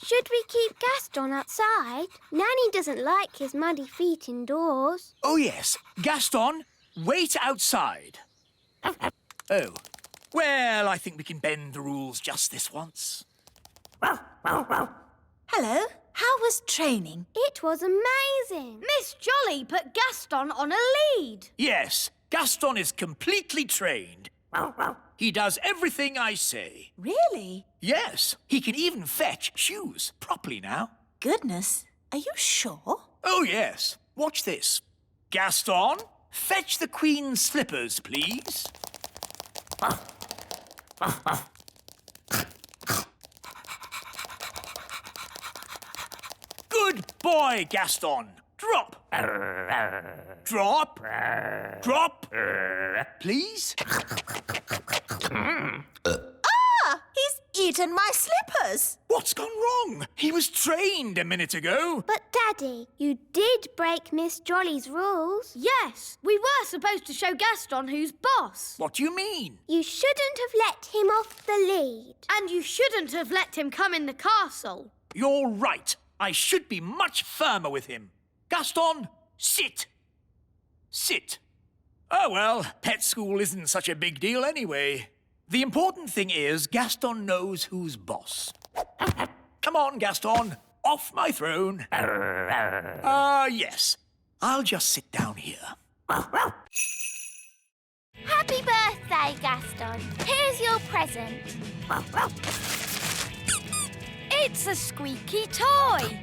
Should we keep Gaston outside? Nanny doesn't like his muddy feet indoors. Oh, yes. Gaston, wait outside. Oh. Well, I think we can bend the rules just this once. Hello. How was training? It was amazing. Miss Jolly put Gaston on a lead. Yes, Gaston is completely trained. He does everything I say. Really? Yes, he can even fetch shoes properly now. Goodness. Are you sure? Oh, yes. Watch this. Gaston, fetch the Queen's slippers, please. Good boy, Gaston. Drop. Drop. Drop. Please. He's eaten my slippers. What's gone wrong? He was trained a minute ago. But, Daddy, you did break Miss Jolly's rules. Yes, we were supposed to show Gaston who's boss. What do you mean? You shouldn't have let him off the lead. And you shouldn't have let him come in the castle. You're right. I should be much firmer with him. Gaston, sit. Sit. Oh, well, pet school isn't such a big deal anyway. The important thing is Gaston knows who's boss. Come on, Gaston. Off my throne. Yes. I'll just sit down here. Happy birthday, Gaston. Here's your present. It's a squeaky toy.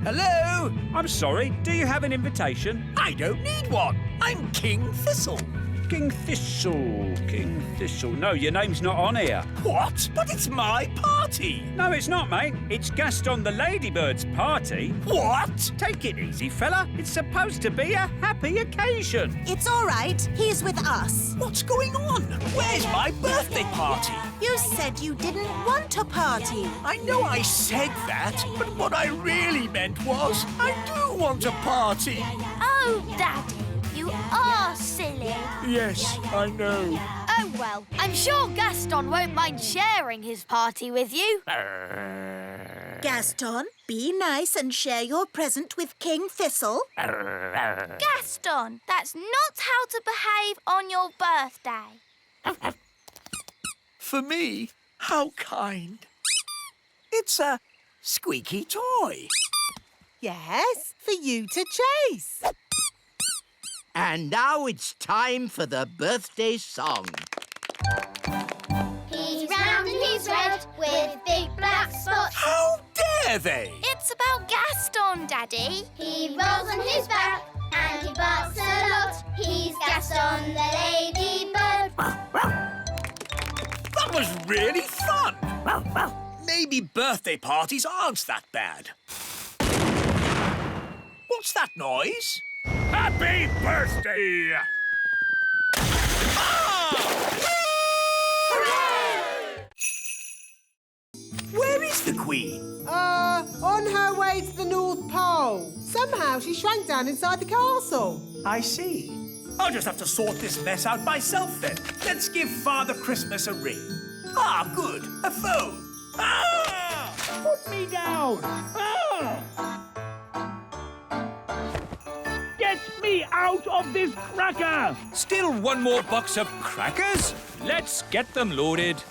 Hello? I'm sorry, do you have an invitation? I don't need one. I'm King Thistle. King Thistle, King Thistle. No, your name's not on here. What? But it's my party. No, it's not, mate. It's Gaston the Ladybird's party. What? Take it easy, fella. It's supposed to be a happy occasion. It's all right. He's with us. What's going on? Where's my birthday party? You said you didn't want a party. I know I said that, but what I really meant was I do want a party. Oh, Daddy, you are silly. Yes, I know. Oh, well, I'm sure Gaston won't mind sharing his party with you. Gaston, be nice and share your present with King Thistle. Gaston, that's not how to behave on your birthday. For me? How kind. It's a squeaky toy. Yes, for you to chase. And now it's time for the birthday song. He's round and he's red with big black spots. How dare they? It's about Gaston, Daddy. He rolls on his back and he barks a lot. He's Gaston the ladybird. That was really fun. Maybe birthday parties aren't that bad. What's that noise? Happy birthday! Where is the Queen? On her way to the North Pole. Somehow she shrank down inside the castle. I see. I'll just have to sort this mess out myself then. Let's give Father Christmas a ring. Ah, good. A phone. Ah! Put me down! Get me out of this cracker! Still one more box of crackers? Let's get them loaded.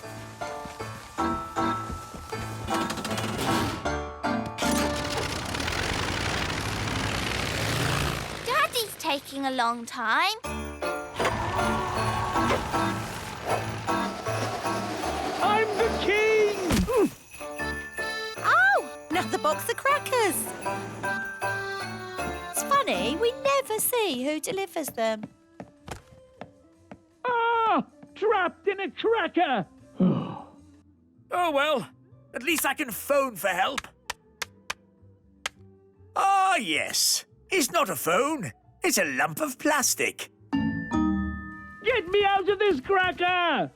Daddy's taking a long time. I'm the king! Oh, another box of crackers. It's funny, we never see who delivers them. Ah! Trapped in a cracker! Oh, well, at least I can phone for help. Ah, yes. It's not a phone. It's a lump of plastic. Get me out of this cracker!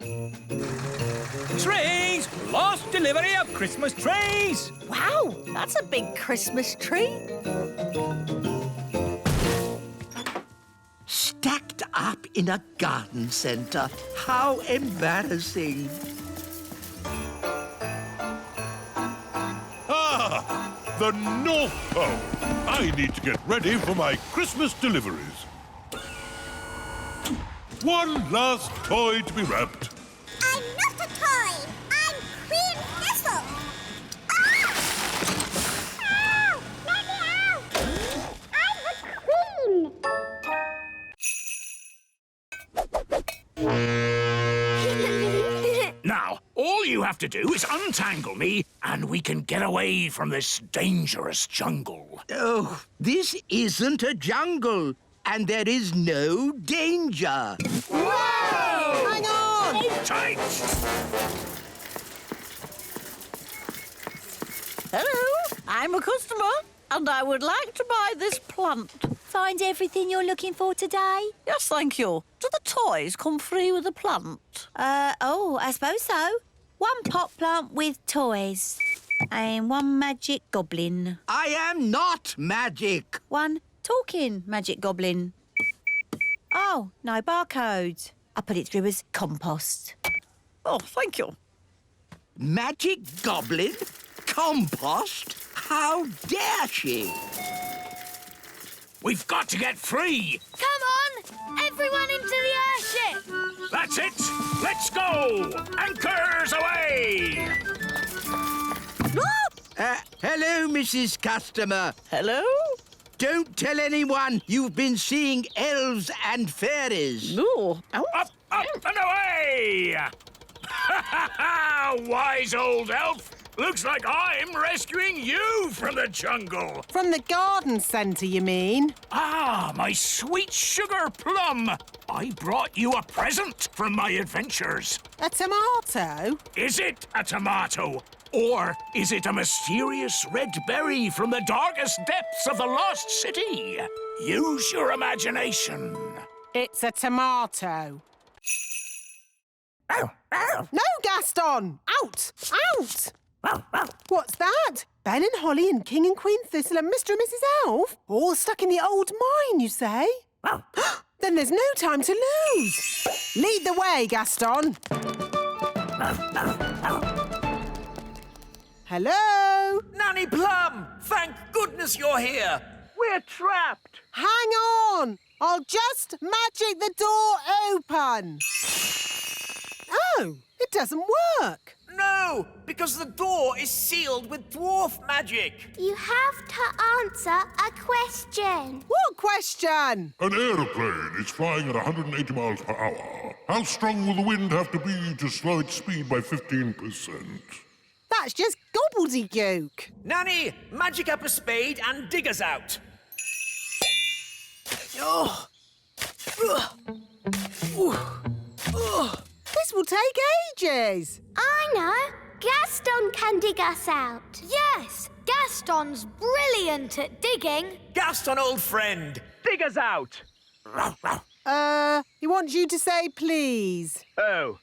Trees! Last delivery of Christmas trees! Wow, that's a big Christmas tree. Stacked up in a garden centre. How embarrassing. the North Pole. I need to get ready for my Christmas deliveries. One last toy to be wrapped. I'm not a toy. I'm Queen Thistle. Ah! Ow! Let me out! I'm the queen. Now, all you have to do is untangle me, and we can get away from this dangerous jungle. Oh, this isn't a jungle, and there is no danger. Whoa! Hang on! Hold tight! Hello, I'm a customer, and I would like to buy this plant. Find everything you're looking for today? Yes, thank you. Do the toys come free with the plant? Oh, I suppose so. One pot plant with toys. And one magic goblin. I am not magic. One talking magic goblin. Oh, no barcode. I put it through as compost. Oh, thank you. Magic goblin? Compost? How dare she? We've got to get free! Come on! Everyone into the airship! That's it! Let's go! Anchors away! Hello, Mrs. Customer. Hello? Don't tell anyone you've been seeing elves and fairies. No. Up, up, and away! Wise old elf! Looks like I'm rescuing you from the jungle! From the garden centre, you mean? Ah, my sweet sugar plum! I brought you a present from my adventures. A tomato? Is it a tomato? Or is it a mysterious red berry from the darkest depths of the lost city? Use your imagination. It's a tomato. No, Gaston! Out! Out! What's that? Ben and Holly and King and Queen Thistle and Mr. and Mrs. Elf? All stuck in the old mine, you say? Then there's no time to lose. Lead the way, Gaston. Hello? Nanny Plum! Thank goodness you're here! We're trapped. Hang on! I'll just magic the door open. Oh, it doesn't work. No, because the door is sealed with dwarf magic. You have to answer a question. What question? An aeroplane is flying at 180 miles per hour. How strong will the wind have to be to slow its speed by 15%? That's just gobbledygook. Nanny, magic up a spade and dig us out. This will take ages. I know. Gaston can dig us out. Yes, Gaston's brilliant at digging. Gaston, old friend, dig us out. He wants you to say please. Oh,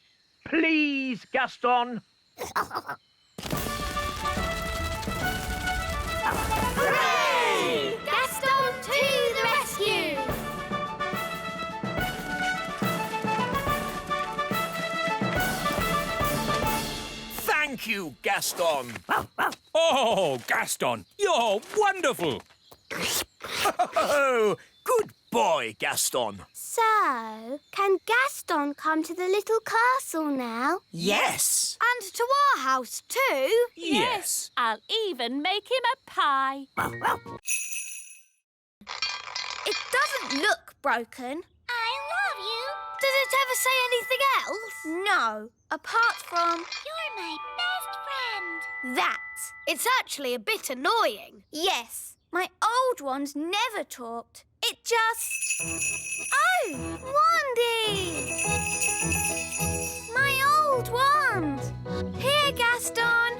please, Gaston. Hooray! Gaston to the rescue! Thank you, Gaston. Oh, Gaston, you're wonderful. Oh, good boy, Gaston. So, can Gaston come to the little castle now? Yes. And to our house too. Yes. I'll even make him a pie. It doesn't look broken. I love you. Does it ever say anything else? No, apart from, you're my best friend. That. It's actually a bit annoying. Yes, my old ones never talked. It just... Oh, Wandy! My old wand. Here, Gaston.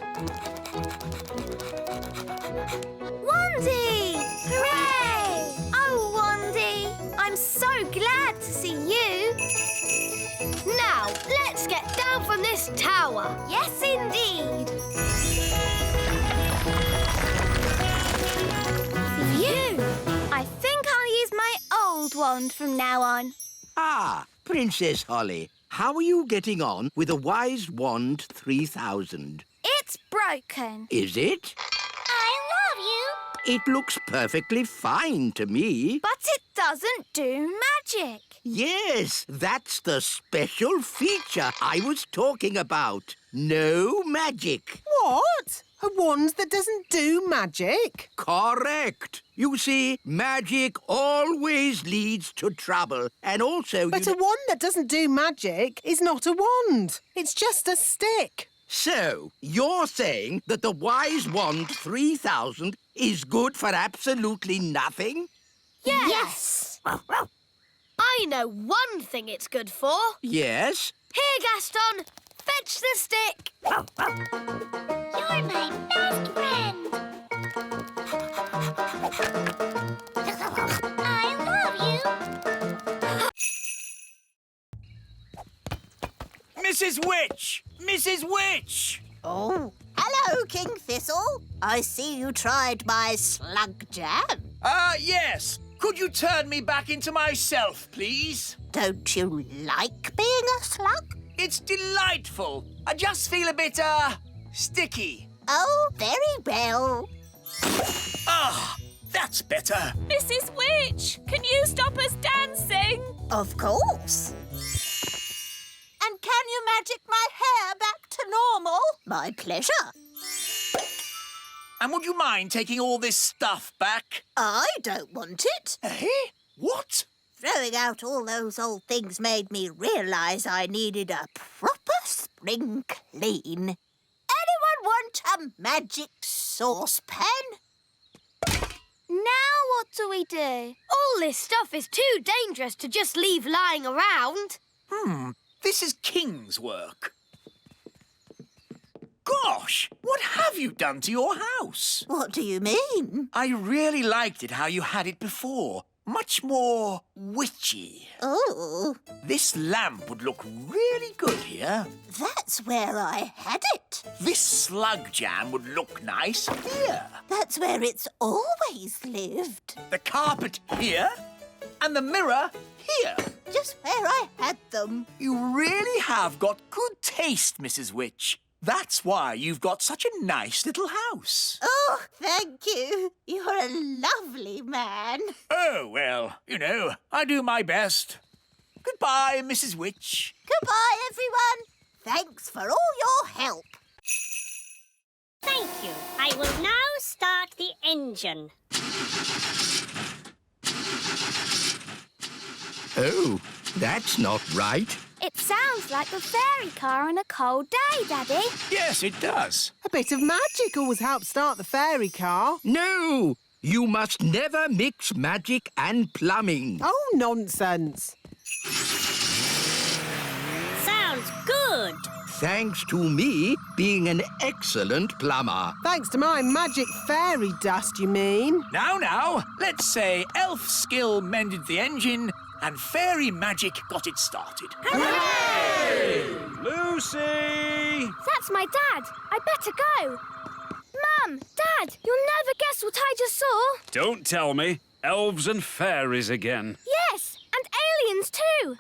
Wandy! Hooray! Oh, Wandy, I'm so glad to see you. Now, let's get down from this tower. Yes, indeed. Phew! I think I'll use my old wand from now on. Ah, Princess Holly, how are you getting on with a Wise Wand 3000? It's broken. Is it? I love It looks perfectly fine to me. But it doesn't do magic. Yes, that's the special feature I was talking about. No magic. What? A wand that doesn't do magic? Correct. You see, magic always leads to trouble. And also... But a wand that doesn't do magic is not a wand. It's just a stick. So, you're saying that the Wise Wand 3000 is good for absolutely nothing? Yes. I know one thing it's good for. Yes? Here, Gaston. Fetch the stick. You're my best friend. I love you. Mrs. Witch! Mrs. Witch! Oh, hello, King Thistle. I see you tried my slug jam. Yes. Could you turn me back into myself, please? Don't you like being a slug? It's delightful. I just feel a bit, sticky. Oh, very well. Ah, that's better. Mrs. Witch, can you stop us dancing? Of course. And can you magic my hair back to normal? My pleasure. And would you mind taking all this stuff back? I don't want it. Eh? What? Throwing out all those old things made me realise I needed a proper spring clean. Anyone want a magic saucepan? Now what do we do? All this stuff is too dangerous to just leave lying around. This is King's work. Gosh, what have you done to your house? What do you mean? I really liked it how you had it before. Much more witchy. Oh, This lamp would look really good here. that's where I had it. This slug jam would look nice here. That's where it's always lived. The carpet here. And the mirror here. Just where I had them. You really have got good taste, Mrs. Witch. That's why you've got such a nice little house. Oh, thank you. You're a lovely man. Oh, well, you know, I do my best. Goodbye, Mrs. Witch. Goodbye, everyone. Thanks for all your help. Thank you. I will now start the engine. Oh, that's not right. It sounds like the fairy car on a cold day, Daddy. Yes, it does. A bit of magic always helps start the fairy car. No! You must never mix magic and plumbing. Oh, nonsense. Sounds good. Thanks to me being an excellent plumber. Thanks to my magic fairy dust, you mean? Now, let's say elf skill mended the engine and fairy magic got it started. Lucy! That's my dad. I better go. Mum, Dad, you'll never guess what I just saw. Don't tell me. Elves and fairies again. Yes, and aliens too.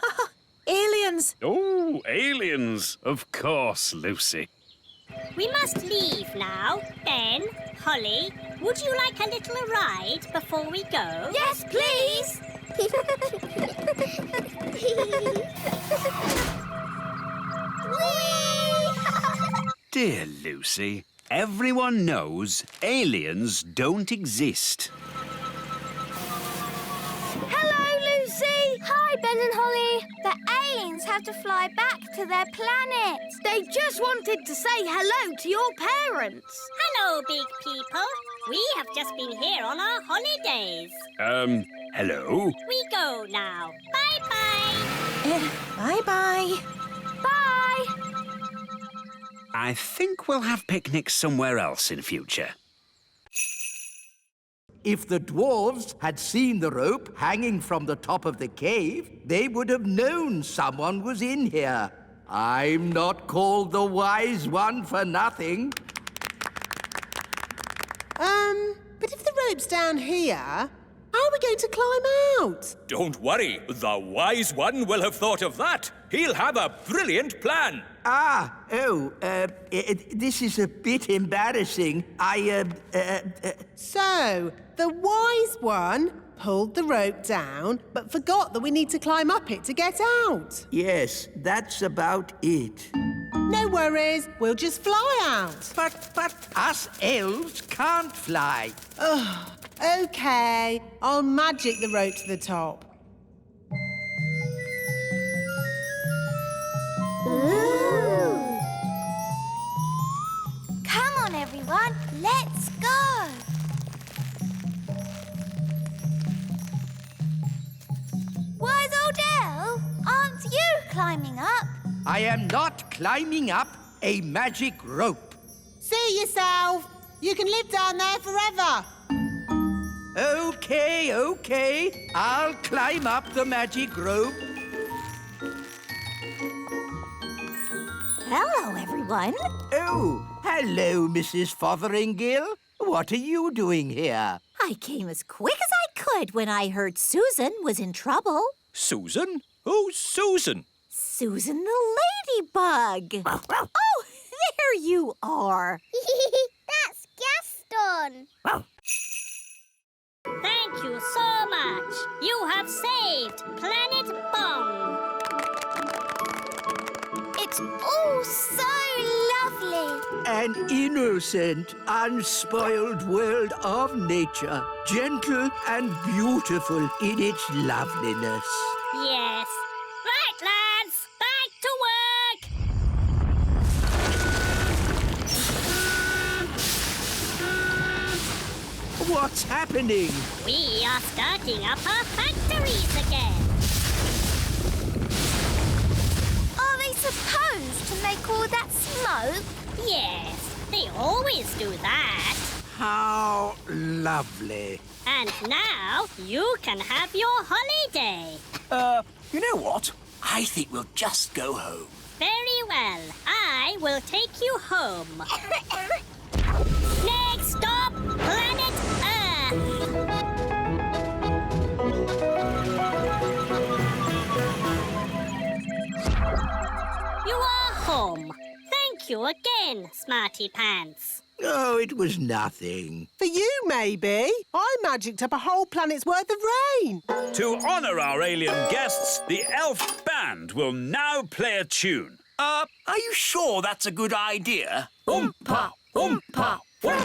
Aliens! Oh, aliens. Of course, Lucy. We must leave now. Ben, Holly, would you like a little ride before we go? Yes, please. Dear Lucy, everyone knows aliens don't exist. Hello, Lucy. Hi, Ben and Holly. The aliens have to fly back to their planet. They just wanted to say hello to your parents. Hello, big people. We have just been here on our holidays. Hello? We go now. Bye-bye. Bye-bye. Bye. I think we'll have picnics somewhere else in future. If the dwarves had seen the rope hanging from the top of the cave, they would have known someone was in here. I'm not called the Wise One for nothing. But if the rope's down here, How are we going to climb out? Don't worry, the wise one will have thought of that. He'll have a brilliant plan. This is a bit embarrassing. So, the wise one pulled the rope down, but forgot that we need to climb up it to get out. Yes, that's about it. No worries, we'll just fly out. But us elves can't fly. Ugh, OK, I'll magic the rope to the top. Ooh. Come on, everyone, let's go. Wise old elf, aren't you climbing up? I am not climbing up a magic rope. See yourself. You can live down there forever. OK. I'll climb up the magic rope. Hello, everyone. Oh, hello, Mrs. Fotheringay. What are you doing here? I came as quick as I could when I heard Susan was in trouble. Susan? Who's Susan? Susan the ladybug. Oh, there you are. That's Gaston. Thank you so much. You have saved Planet Bong. It's all so lovely. An innocent, unspoiled world of nature, gentle and beautiful in its loveliness. Yes. Right, lads. Back to work. What's happening? We are starting up our factories again. Are they supposed to make all that smoke? Yes, they always do that. How lovely. And now you can have your holiday. You know what? I think we'll just go home. Very well. I will take you home. Next stop, planet Earth. You are home. Thank you again, Smarty Pants. Oh, it was nothing. For you, maybe. I magicked up a whole planet's worth of rain. To honour our alien guests, the elf band will now play a tune. Are you sure that's a good idea? Oompa, oompa, Ah,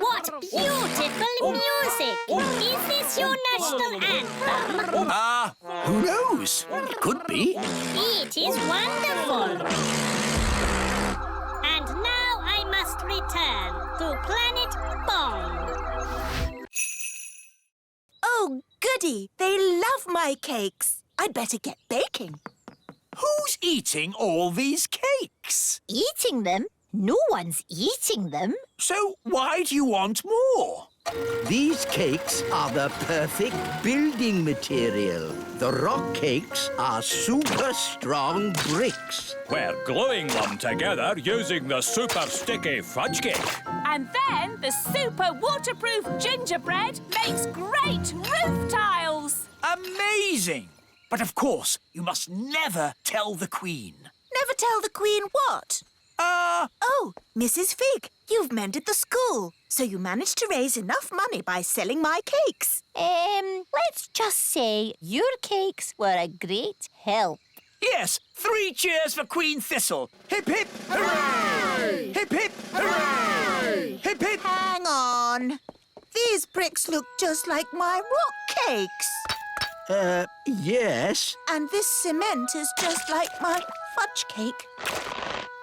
what beautiful music! Is this your national anthem? Who knows? It could be. It is wonderful. And now I must return to Planet Bong. Oh, goody. They love my cakes. I'd better get baking. Who's eating all these cakes? Eating them? No one's eating them. So why do you want more? These cakes are the perfect building material. The rock cakes are super strong bricks. We're gluing them together using the super sticky fudge cake. And then the super waterproof gingerbread makes great roof tiles. Amazing! But of course, you must never tell the Queen. Never tell the Queen what? Oh, Mrs. Fig, you've mended the school, so you managed to raise enough money by selling my cakes. Let's just say your cakes were a great help. Yes, 3 cheers for Queen Thistle. Hip, hip, hooray! Hip, hip, hooray! Hip, hip. Hang on. These bricks look just like my rock cakes. Yes. And this cement is just like my fudge cake.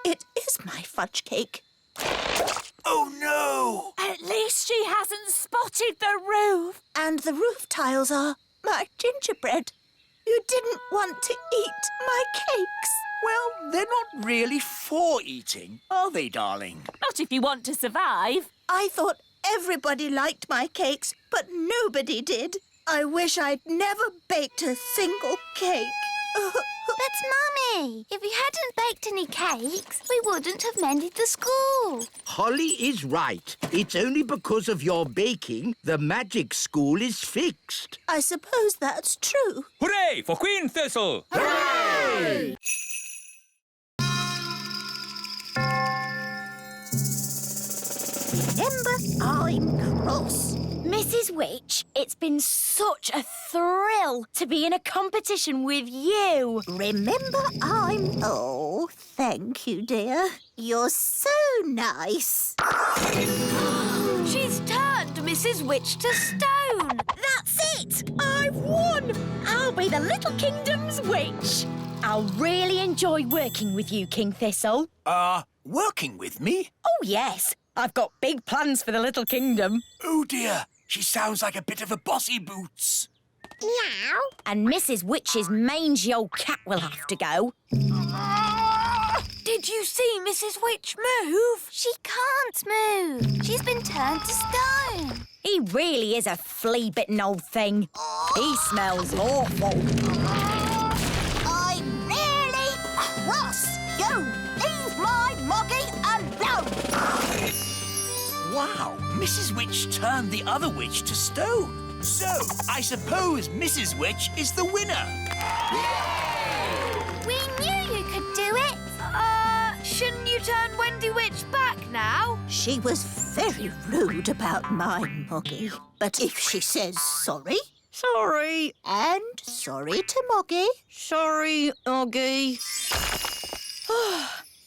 It is my fudge cake. Oh, no! At least she hasn't spotted the roof. And the roof tiles are my gingerbread. You didn't want to eat my cakes. Well, they're not really for eating, are they, darling? Not if you want to survive. I thought everybody liked my cakes, but nobody did. I wish I'd never baked a single cake. That's Mummy. If we hadn't baked any cakes, we wouldn't have mended the school. Holly is right. It's only because of your baking the magic school is fixed. I suppose that's true. Hooray for Queen Thistle! Hooray! Remember, I'm cross. Mrs. Witch, it's been such a thrill to be in a competition with you. Remember, I'm... Oh, thank you, dear. You're so nice. She's turned Mrs. Witch to stone. That's it! I've won! I'll be the Little Kingdom's witch. I'll really enjoy working with you, King Thistle. Working with me? Oh, yes. I've got big plans for the Little Kingdom. Oh, dear. She sounds like a bit of a bossy boots. Meow. And Mrs. Witch's mangy old cat will have to go. Did you see Mrs. Witch move? She can't move. She's been turned to stone. He really is a flea-bitten old thing. He smells awful. I'm really cross. You leave my moggy alone. Wow, Mrs. Witch turned the other witch to stone. So, I suppose Mrs. Witch is the winner. We knew you could do it. Shouldn't you turn Wendy Witch back now? She was very rude about my moggy. But if she says sorry... Sorry. And sorry to Moggy. Sorry, Oggy.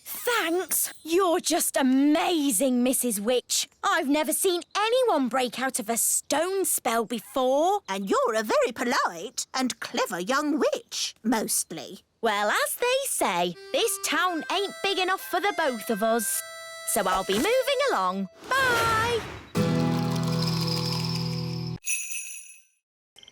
Thanks. You're just amazing, Mrs. Witch. I've never seen anyone break out of a stone spell before. And you're a very polite and clever young witch, mostly. Well, as they say, this town ain't big enough for the both of us. So I'll be moving along. Bye.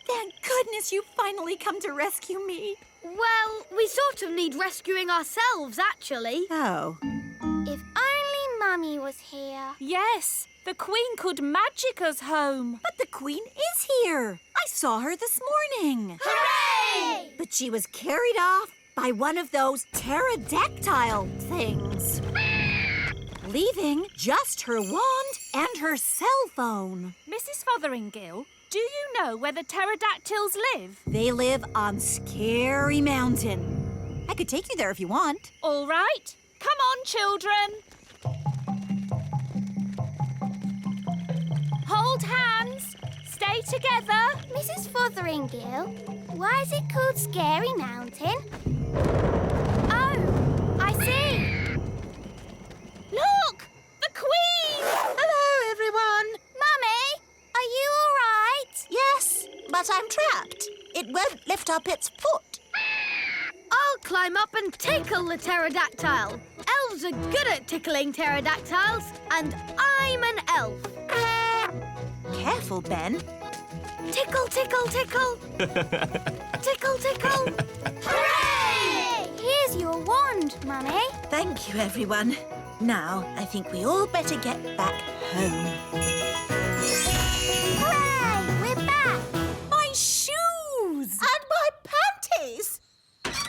Thank goodness you finally come to rescue me. Well, we sort of need rescuing ourselves, actually. Oh. If only Mummy was here. Yes, the Queen could magic us home. But the Queen is here. I saw her this morning. Hooray! But she was carried off by one of those pterodactyl things. Leaving just her wand and her cell phone. Mrs. Fotheringill, do you know where the pterodactyls live? They live on Scary Mountain. I could take you there if you want. All right. Come on, children. Hold hands. Stay together. Mrs. Fotheringill, why is it called Scary Mountain? Oh, I see. Look! The Queen! Hello, everyone. Mummy, are you all right? Yes, but I'm trapped. It won't lift up its foot. I'll climb up and tickle the pterodactyl. Elves are good at tickling pterodactyls, and I'm an elf. Careful, Ben. Tickle, tickle, tickle. Tickle, tickle. Hooray! Here's your wand, Mummy. Thank you, everyone. Now, I think we all better get back home. Hooray! We're back. My shoes! And my panties!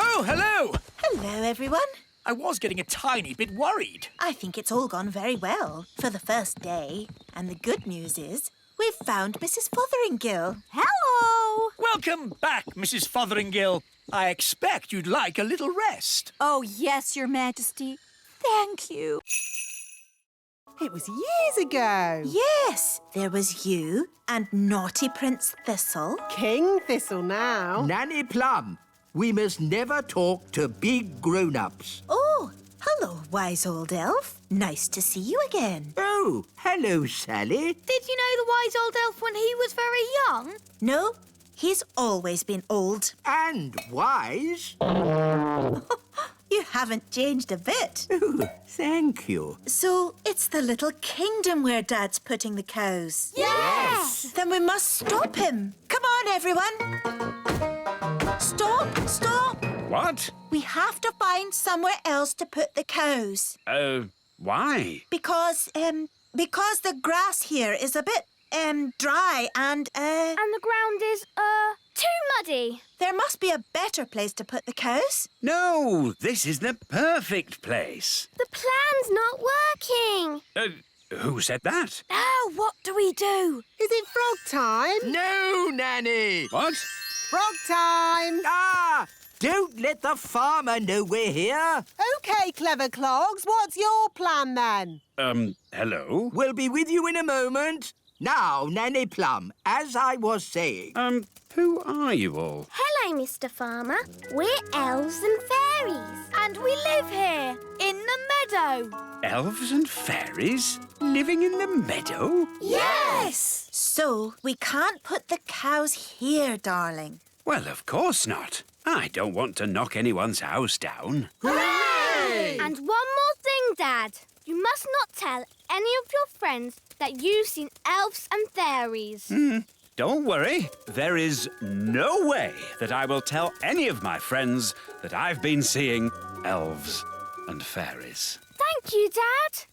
Oh, hello! Hello, everyone. I was getting a tiny bit worried. I think it's all gone very well for the first day. And the good news is we've found Mrs. Fotheringill. Hello! Welcome back, Mrs. Fotheringill. I expect you'd like a little rest. Oh, yes, Your Majesty. Thank you. It was years ago. Yes, there was you and naughty Prince Thistle. King Thistle now. Nanny Plum, we must never talk to big grown-ups. Oh, hello, wise old elf. Nice to see you again. Oh, hello, Sally. Did you know the wise old elf when he was very young? No, he's always been old. And wise. You haven't changed a bit. Oh, thank you. So it's the little kingdom where Dad's putting the cows. Yes! Then we must stop him. Come on, everyone. Stop, stop. What? We have to find somewhere else to put the cows. Why? Because the grass here is a bit, dry and, And the ground is, too muddy. There must be a better place to put the cows. No, this is the perfect place. The plan's not working. Who said that? Now what do we do? Is it frog time? No, Nanny! What? Frog time! Ah! Don't let the farmer know we're here. OK, clever clogs, what's your plan then? Hello? We'll be with you in a moment. Now, Nanny Plum, as I was saying... Who are you all? Hello, Mr. Farmer. We're elves and fairies. And we live here, in the meadow. Elves and fairies living in the meadow? Yes! So we can't put the cows here, darling. Well, of course not. I don't want to knock anyone's house down. Hooray! And one more thing, Dad. You must not tell any of your friends that you've seen elves and fairies. Don't worry. There is no way that I will tell any of my friends that I've been seeing elves and fairies. Thank you, Dad.